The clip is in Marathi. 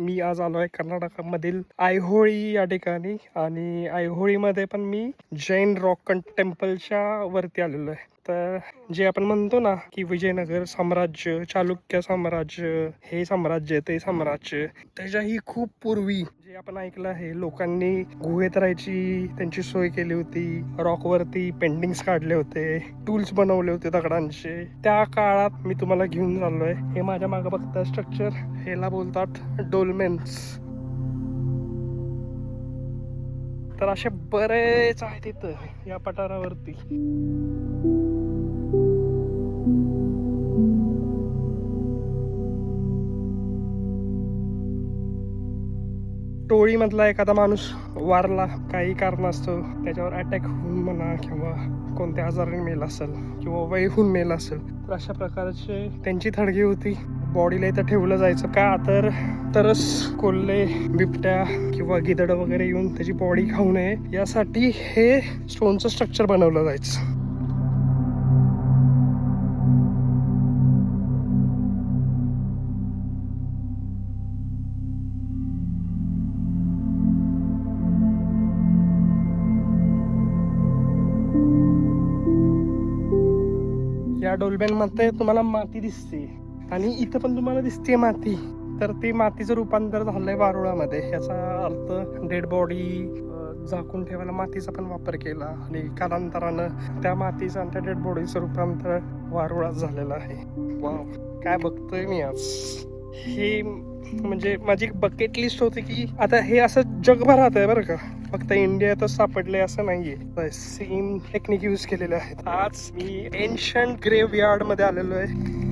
मी आज आलो आहे कर्नाटकामधील ऐहोळी या ठिकाणी आणि ऐहोळीमध्ये पण मी जैन रॉक टेम्पलच्या वरती आलेलो आहे. तर जे आपण म्हणतो ना की विजयनगर साम्राज्य, चालुक्य साम्राज्य, हे साम्राज्य ते साम्राज्य, त्याच्याही खूप पूर्वी जे आपण ऐकलं आहे लोकांनी गुहेत राहायची त्यांची सोय केली होती, रॉक वरती पेंटिंग्स काढले होते, टूल्स बनवले होते दगडांचे. त्या काळात मी तुम्हाला घेऊन चाललोय. हे माझ्या मागे बघता स्ट्रक्चर, ह्याला बोलतात डोलमेन्स. तर असे बरेच आहेत इथं या पठारावरती. टोळीमधला एखादा माणूस वारला काही कारणास्तव, त्याच्यावर अटॅक होऊन म्हणा किंवा कोणत्या आजाराने मेला असेल किंवा वय मेला असेल, तर अशा प्रकारचे त्यांची थडगी होती. बॉडीला इथं ठेवलं जायचं का तरच कोल्हे, बिबट्या किंवा गिधड वगैरे येऊन त्याची बॉडी खाऊ नये यासाठी हे स्टोनचं स्ट्रक्चर बनवलं जायचं. या डोलमेनमध्ये तुम्हाला माती दिसते आणि इथं पण तुम्हाला दिसते माती. तर ते मातीचं रूपांतर झालंय वारुळामध्ये. याचा अर्थ डेड बॉडी झाकून ठेवायला मातीचा पण वापर केला आणि कालांतरानं त्या मातीचं आणि त्या डेड बॉडीचं रूपांतर वारुळात झालेलं आहे. वाव, काय बघतोय मी आज. हे म्हणजे माझी बकेट लिस्ट होती की आता हे असं जगभरात आहे बरं का, फक्त इंडियातच सापडले असं नाहीये. सेम टेक्निक यूज केलेले आहेत. आज मी एन्शंट ग्रेव्ह यार्ड मध्ये आलेलो आहे.